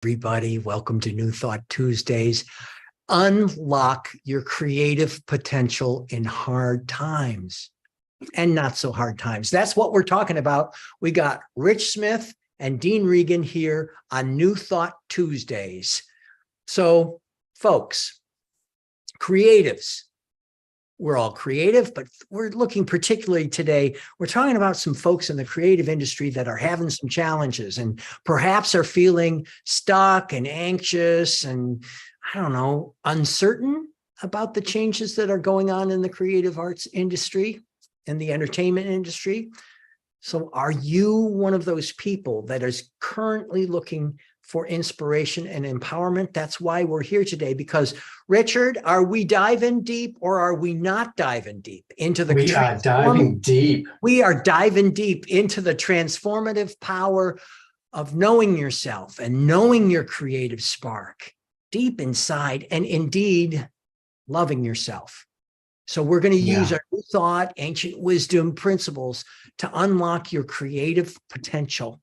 Everybody, welcome to New Thought Tuesdays. Unlock your creative potential in hard times and not so hard times. That's what we're talking about. We got Rich Smith and Dean Regan here on New Thought Tuesdays. So, folks, creatives, we're all creative, but we're looking particularly today, we're talking about some folks in the creative industry that are having some challenges and perhaps are feeling stuck and anxious and, I don't know, uncertain about the changes that are going on in the creative arts industry and the entertainment industry. So are you one of those people that is currently looking for inspiration and empowerment? That's why we're here today, because Richard, are we diving deep or are we not diving deep into the We are diving deep. We are diving deep into the transformative power of knowing yourself and knowing your creative spark deep inside, and indeed loving yourself. So we're going to use our new thought, ancient wisdom principles to unlock your creative potential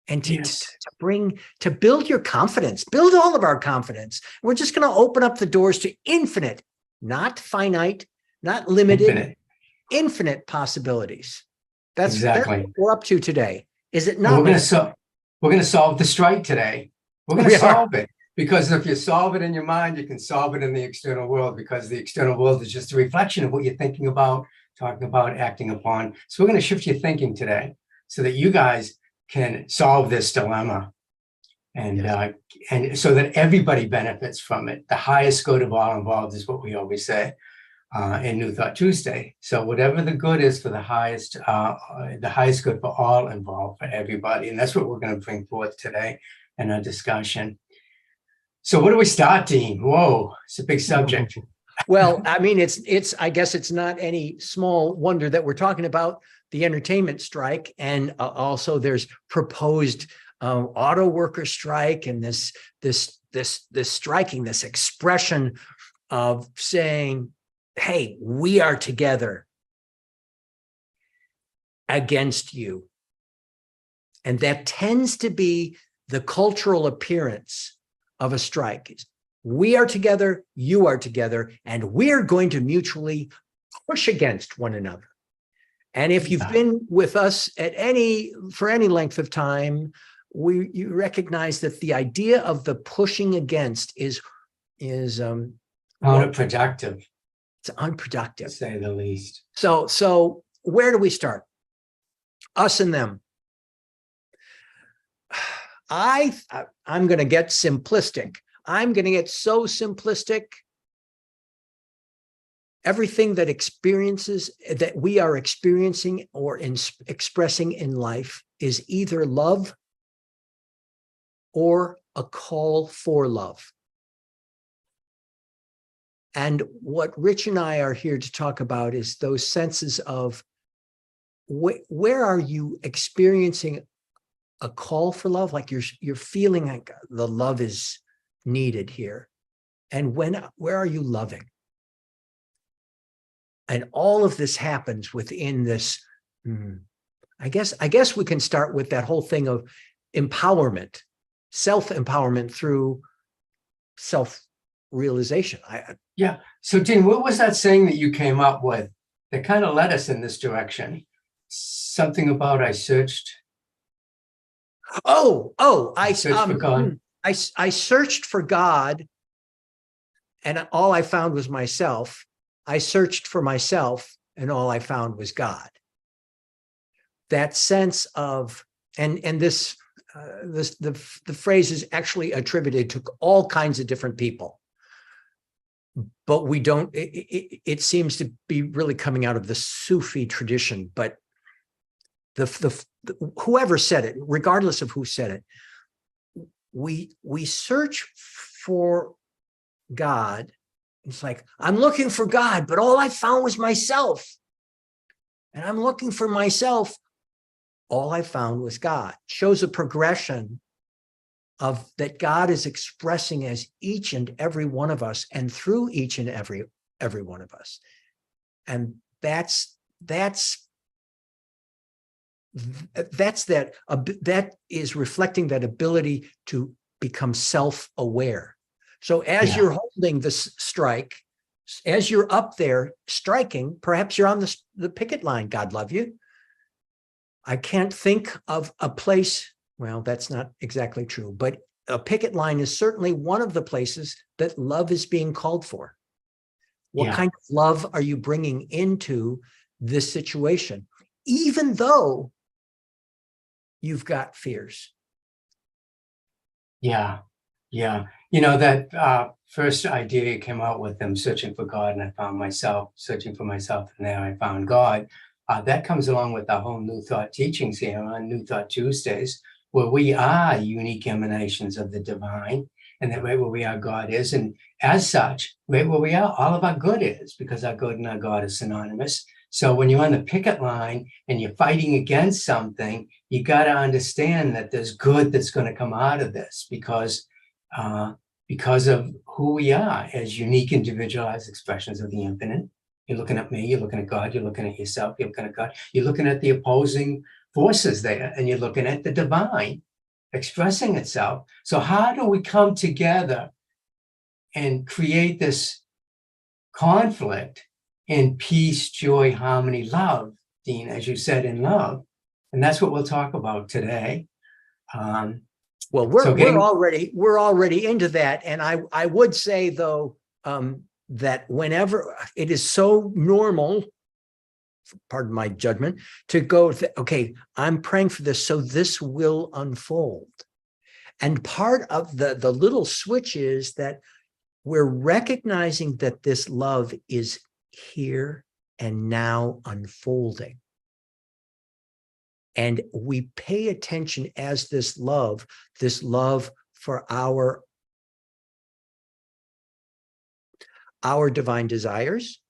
and to build your confidence, build all of our confidence. We're just going to open up the doors to infinite, not finite, not limited, infinite possibilities. That's exactly what we're up to today. Is it not? We're going to solve the strike today. We're going to solve it. Because if you solve it in your mind, you can solve it in the external world, because the external world is just a reflection of what you're thinking about, talking about, acting upon. So we're going to shift your thinking today so that you guys can solve this dilemma and so that everybody benefits from it. The highest good of all involved is what we always say in New Thought Tuesday. So whatever the good is for the highest good for all involved, for everybody. And that's what we're going to bring forth today in our discussion. So where do we start, Dean? Whoa, it's a big subject. Well, I mean, I guess it's not any small wonder that we're talking about the entertainment strike, and also there's proposed auto worker strike, and this striking, this expression of saying, hey, we are together against you. And that tends to be the cultural appearance of a strike. We are together, you are together, and we're going to mutually push against one another. And if you've been with us for any length of time, you recognize that the idea of the pushing against is unproductive. It's unproductive, to say the least. So where do we start? Us and them. I'm going to get simplistic. I'm going to get so simplistic. Everything that we are experiencing or expressing in life is either love or a call for love. And what Rich and I are here to talk about is those senses of where are you experiencing a call for love, like you're feeling like the love is needed here, and where are you loving? And all of this happens within this. I guess we can start with that whole thing of empowerment, self-empowerment through self-realization. So, Dean, what was that saying that you came up with that kind of led us in this direction? Something about I searched. I searched for God, and all I found was myself. I searched for myself, and all I found was God. That sense of, and the phrase is actually attributed to all kinds of different people, but we don't. It seems to be really coming out of the Sufi tradition, but whoever said it, regardless of who said it, we search for God. It's like, I'm looking for God, but all I found was myself. And I'm looking for myself. All I found was God. Shows a progression of that God is expressing as each and every one of us and through each and every one of us. And that is reflecting that ability to become self-aware. So as Yeah. you're holding this strike, as you're up there striking, perhaps you're on the picket line, God love you. I can't think of a place, well, that's not exactly true, but a picket line is certainly one of the places that love is being called for. What Yeah. kind of love are you bringing into this situation, even though you've got fears? Yeah. Yeah. You know, that first idea you came out with, them searching for God, and I found myself searching for myself, and there I found God. That comes along with our whole New Thought teachings here on New Thought Tuesdays, where we are unique emanations of the divine, and that right where we are, God is. And as such, right where we are, all of our good is, because our good and our God is synonymous. So when you're on the picket line and you're fighting against something, you got to understand that there's good that's going to come out of this, because of who we are as unique individualized expressions of the infinite. You're looking at me, you're looking at God, you're looking at yourself, you're looking at God, you're looking at the opposing forces there, and you're looking at the divine expressing itself. So how do we come together and create this conflict in peace, joy, harmony, love, Dean, as you said, in love? And that's what we'll talk about today. Well, So we're already into that, and I would say though that whenever it is so normal, pardon my judgment, to go, okay, I'm praying for this, so this will unfold. And part of the little switch is that we're recognizing that this love is here and now unfolding. And we pay attention as this love for our divine desires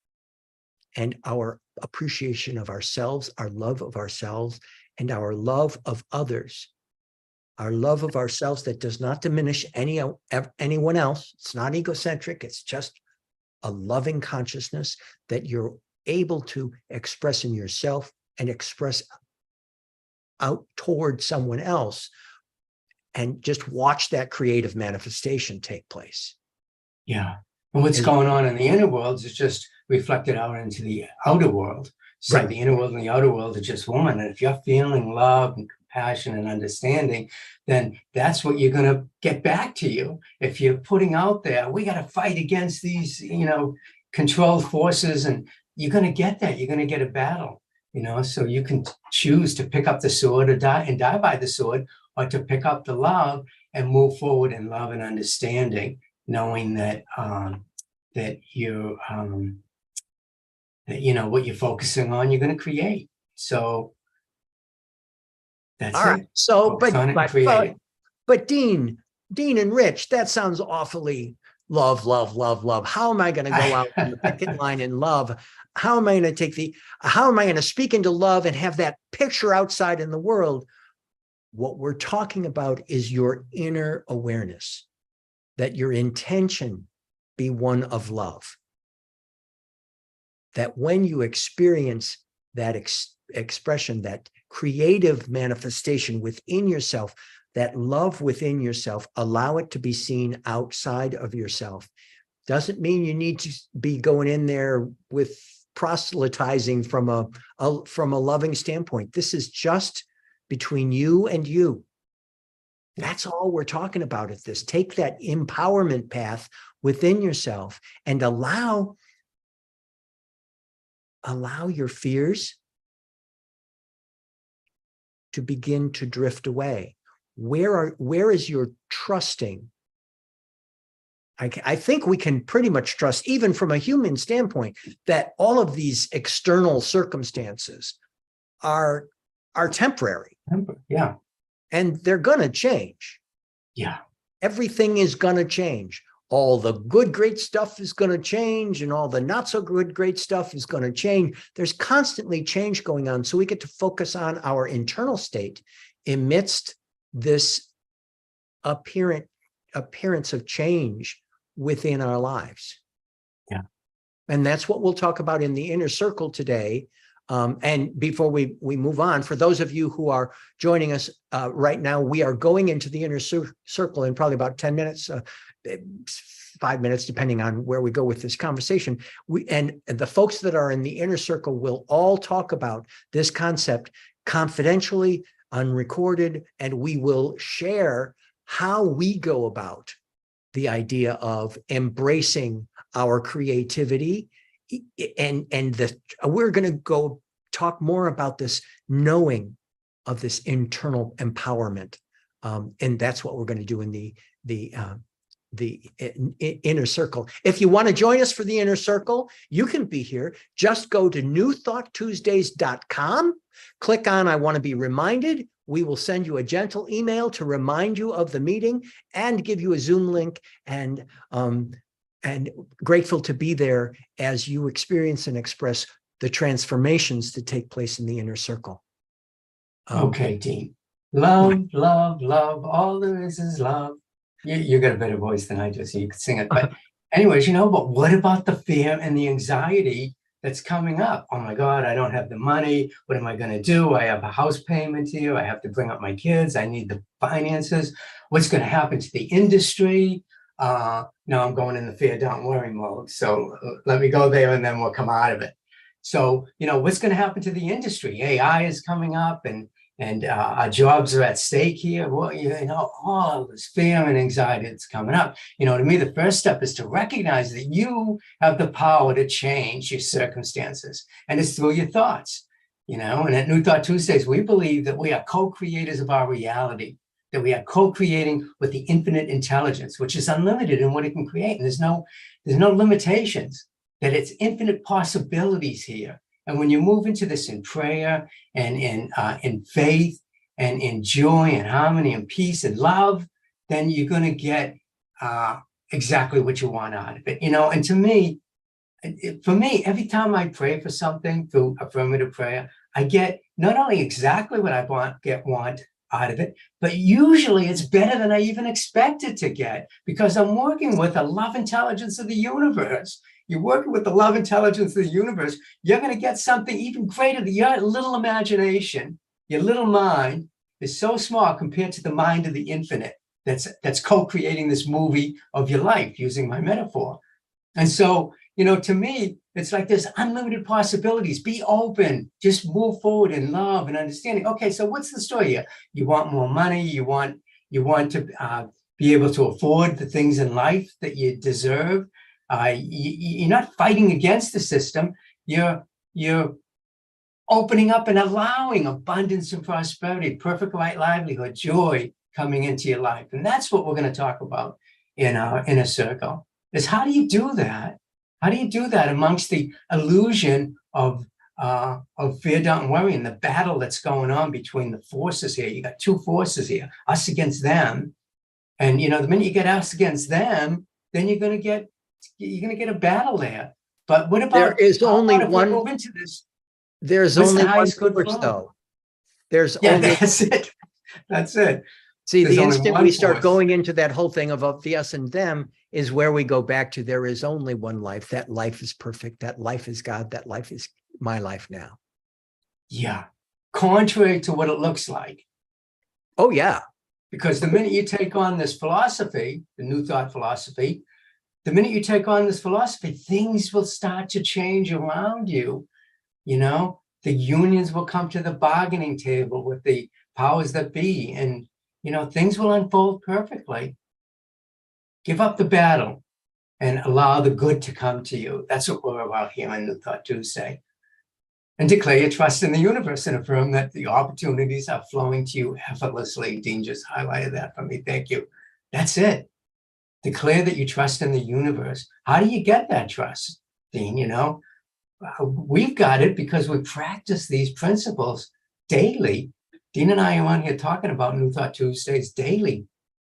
and our appreciation of ourselves, our love of ourselves, and our love of others. Our love of ourselves that does not diminish anyone else. It's not egocentric. It's just a loving consciousness that you're able to express in yourself and express out toward someone else, and just watch that creative manifestation take place. Yeah. And what's going on in the inner world is just reflected out into the outer world. So Right. The inner world and the outer world are just one. And if you're feeling love and compassion and understanding, then that's what you're going to get back to you. If you're putting out there, we got to fight against these, controlled forces, and you're going to get that. You're going to get a battle, so you can choose to pick up the sword or die by the sword, or to pick up the love and move forward in love and understanding, knowing that you're what you're focusing on, you're going to create. So that's all right. it. So, Focus on it and create. but Dean and Rich, that sounds awfully love. How am I going to go out on the picket line in love? How am I going to speak into love and have that picture outside in the world? What we're talking about is your inner awareness, that your intention be one of love. That when you experience that expression, that creative manifestation within yourself, that love within yourself, allow it to be seen outside of yourself. Doesn't mean you need to be going in there with proselytizing from a loving standpoint. This is just between you and you. That's all we're talking about at this. Take that empowerment path within yourself and allow your fears to begin to drift away. Where is your trusting? I think we can pretty much trust, even from a human standpoint, that all of these external circumstances are temporary. Yeah. And they're going to change. Yeah. Everything is going to change. All the good, great stuff is going to change, and all the not so good, great stuff is going to change. There's constantly change going on. So we get to focus on our internal state amidst this appearance of change within our lives. Yeah. And that's what we'll talk about in the inner circle today. And before we move on, for those of you who are joining us right now, we are going into the inner circle in probably about 10 minutes, 5 minutes, depending on where we go with this conversation. And the folks that are in the inner circle will all talk about this concept confidentially, unrecorded, and we will share how we go about the idea of embracing our creativity. And we're going to go talk more about this knowing of this internal empowerment. And that's what we're going to do in the inner circle. If you want to join us for the inner circle, you can be here. Just go to newthoughttuesdays.com, click on I want to be reminded. We will send you a gentle email to remind you of the meeting and give you a Zoom link, and grateful to be there as you experience and express the transformations that take place in the inner circle. Okay, Dean. Love, love, love. All there is love. You got a better voice than I do, so you could sing it. But anyways, but what about the fear and the anxiety that's coming up? Oh my God, I don't have the money. What am I going to do? I have a house payment here. I have to bring up my kids. I need the finances. What's going to happen to the industry? Now I'm going in the fear, don't worry mode. So let me go there and then we'll come out of it. So, what's going to happen to the industry? AI is coming up and our jobs are at stake here. Well, all this fear and anxiety that's coming up. To me, the first step is to recognize that you have the power to change your circumstances, and it's through your thoughts. And at New Thought Tuesdays, we believe that we are co-creators of our reality, that we are co-creating with the infinite intelligence, which is unlimited in what it can create, and there's no limitations. That it's infinite possibilities here. And when you move into this in prayer and in faith and in joy and harmony and peace and love, then you're going to get exactly what you want out of it. And to me, for me, every time I pray for something through affirmative prayer, I get not only exactly what I want out of it, but usually it's better than I even expected to get, because I'm working with the love intelligence of the universe. You're working with the love intelligence of the universe, you're going to get something even greater. Your little imagination, your little mind is so small compared to the mind of the infinite that's co-creating this movie of your life, using my metaphor. And so, to me, it's like there's unlimited possibilities. Be open, just move forward in love and understanding. Okay, so what's the story here? You want more money, you want to be able to afford the things in life that you deserve. You're not fighting against the system. You're opening up and allowing abundance and prosperity, perfect right livelihood, joy coming into your life. And that's what we're going to talk about in our inner circle, is how do you do that? How do you do that amongst the illusion of fear, doubt, and worry, and the battle that's going on between the forces here? You got two forces here, us against them. And, the minute you get us against them, then you're going to get a battle there. But what about, there is only one move into this? There's What's only the one highest good force, flow? though. There's Yeah, only that's it. That's it. see There's the only instant one we start force. going into that whole thing of the us and them is where we go back to there is only one life. That life is perfect. That life is God. That life is my life now. Yeah. Contrary to what it looks like. Oh yeah. Because the minute you take on this philosophy, the New Thought philosophy, the minute you take on this philosophy, things will start to change around you. The unions will come to the bargaining table with the powers that be, and, things will unfold perfectly. Give up the battle and allow the good to come to you. That's what we're about here on New Thought Tuesday. And declare your trust in the universe and affirm that the opportunities are flowing to you effortlessly. Dean just highlighted that for me. Thank you. That's it. Declare that you trust in the universe. How do you get that trust, Dean? We've got it because we practice these principles daily. Dean and I are on here talking about New Thought Tuesdays daily.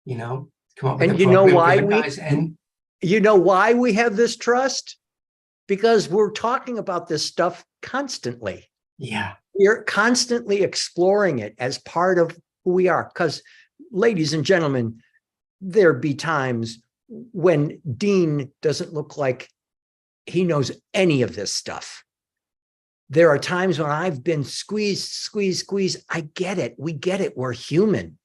Come up with And the program, guys. And you know why we have this trust? Because we're talking about this stuff constantly. Yeah. We're constantly exploring it as part of who we are. Because, ladies and gentlemen, there be times when Dean doesn't look like he knows any of this stuff. There are times when I've been squeezed. I get it. We get it. We're human.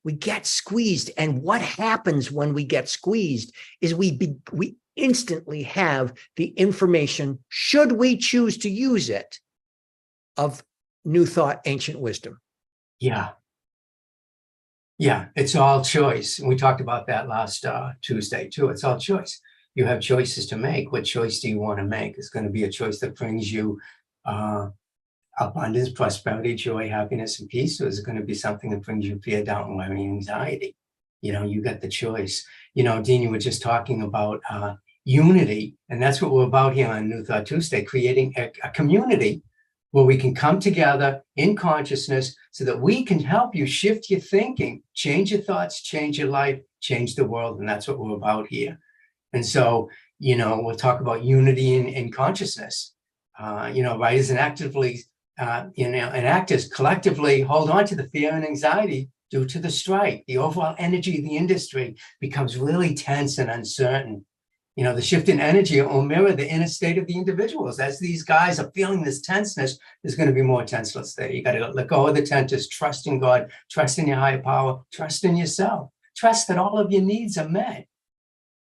We get squeezed. And what happens when we get squeezed is we instantly have the information, should we choose to use it, of new thought, ancient wisdom. Yeah. Yeah, it's all choice. And we talked about that last Tuesday too. It's all choice. You have choices to make. What choice do you want to make? It's going to be a choice that brings you abundance, prosperity, joy, happiness, and peace. Or is it going to be something that brings you fear, doubt, and worry, and anxiety? You know, you got the choice. You know, Dean, you were just talking about unity, and that's what we're about here on New Thought Tuesday, creating a community where we can come together in consciousness so that we can help you shift your thinking, change your thoughts, change your life, change the world. And that's what we're about here. And so, you know, we'll talk about unity in consciousness. You know, writers and actors collectively hold on to the fear and anxiety due to the strike. The overall energy of the industry becomes really tense and uncertain. You know, the shift in energy will mirror the inner state of the individuals. As these guys are feeling this tenseness, there's going to be more tenseness there. You got to let go of the tenseness, trust in God, trust in your higher power, trust in yourself, trust that all of your needs are met.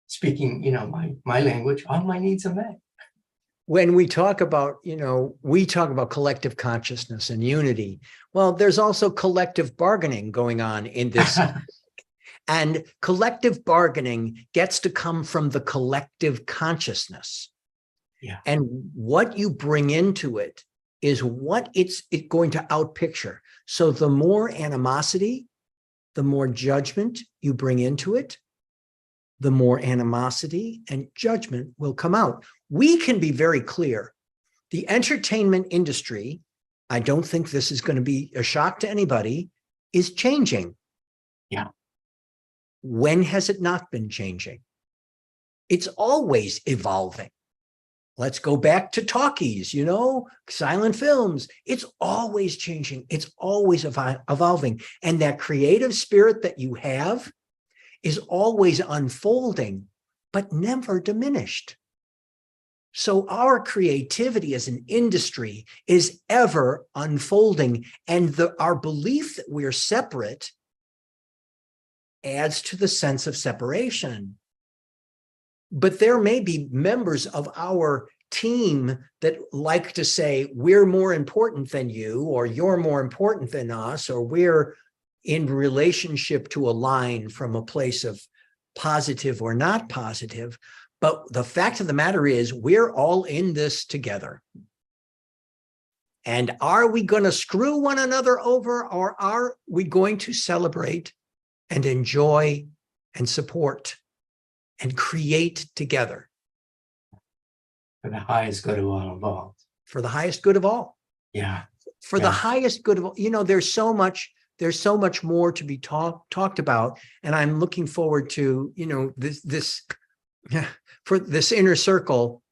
Speaking, you know, my language, all my needs are met. When we talk about, you know, we talk about collective consciousness and unity. Well, there's also collective bargaining going on in this. And collective bargaining gets to come from the collective consciousness. Yeah. And what you bring into it is what it's going to outpicture. So the more animosity, the more judgment you bring into it, the more animosity and judgment will come out. We can be very clear. The entertainment industry, I don't think this is going to be a shock to anybody, is changing. Yeah. When has it not been changing? It's always evolving. Let's go back to talkies, you know, silent films. It's always changing. It's always evolving. And that creative spirit that you have is always unfolding, but never diminished. So our creativity as an industry is ever unfolding. And our belief that we're separate adds to the sense of separation. But there may be members of our team that like to say, we're more important than you, or you're more important than us, or we're in relationship to align from a place of positive or not positive. But the fact of the matter is, we're all in this together. And are we going to screw one another over, or are we going to celebrate and enjoy and support and create together? For the highest good of all involved. For the highest good of all. Yeah. For the highest good of all. You know, there's so much more to be talked about. And I'm looking forward to, you know, for this inner circle.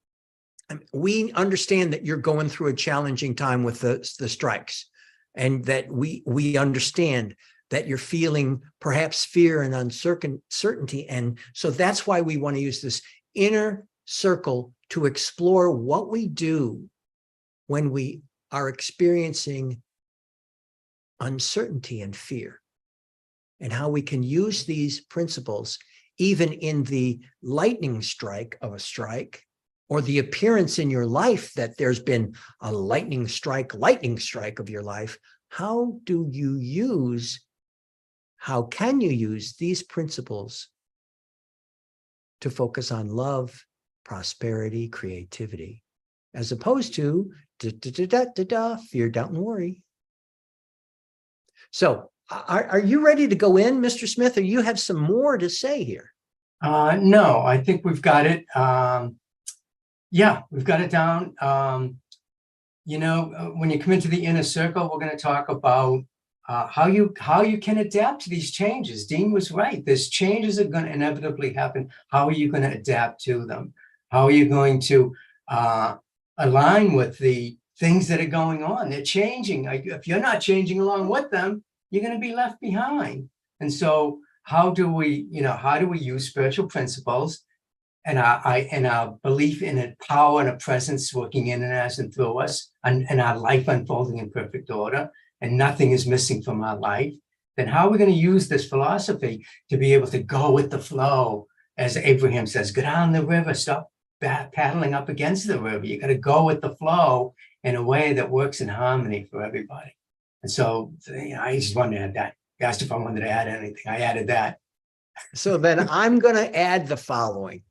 We understand that you're going through a challenging time with the strikes, and that we understand that you're feeling perhaps fear and uncertainty. And so that's why we want to use this inner circle to explore what we do when we are experiencing uncertainty and fear, and how we can use these principles even in the lightning strike of a strike, or the appearance in your life that there's been a lightning strike of your life. How can you use these principles to focus on love, prosperity, creativity, as opposed to fear, doubt, and worry? So are you ready to go in, Mr. Smith, or you have some more to say here? No, I think we've got it. Yeah, we've got it down. You know, when you come into the inner circle, we're going to talk about how you can adapt to these changes. Dean was right. There's changes that are going to inevitably happen. How are you going to adapt to them? How are you going to align with the things that are going on? They're changing. If you're not changing along with them, you're going to be left behind. And so how do we use spiritual principles and our belief in a power and a presence working in and as and through us, and our life unfolding in perfect order, and nothing is missing from our life, then how are we going to use this philosophy to be able to go with the flow? As Abraham says, go down the river, stop paddling up against the river. You got to go with the flow in a way that works in harmony for everybody. And so, I just wanted to add that. You asked if I wanted to add anything. I added that. So then I'm going to add the following.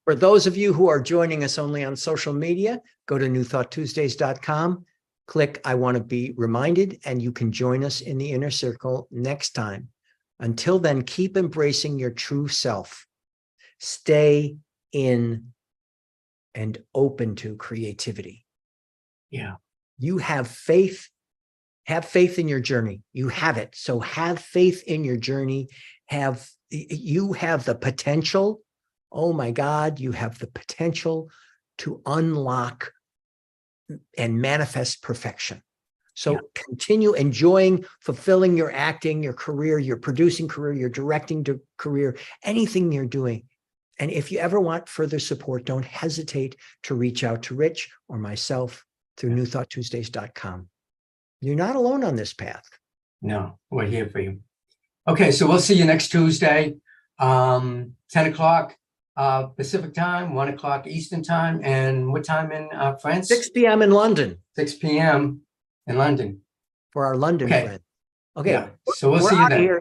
For those of you who are joining us only on social media, go to newthoughttuesdays.com, click I want to be reminded, and you can join us in the inner circle next time. Until then, keep embracing your true self. Stay in and open to creativity. Yeah. You have faith. Have faith in your journey. You have it. So have faith in your journey. You have the potential. Oh my God, you have the potential to unlock and manifest perfection. So continue enjoying, fulfilling your acting, your career, your producing career, your directing career, anything you're doing. And if you ever want further support, don't hesitate to reach out to Rich or myself through newthoughttuesdays.com. You're not alone on this path. No, we're here for you. Okay, so we'll see you next Tuesday, 10 o'clock Pacific time, 1 o'clock Eastern time, and what time in France? 6 p.m. in London. 6 p.m. in London. For our London friends. Okay. Yeah. So we'll see you then. Here.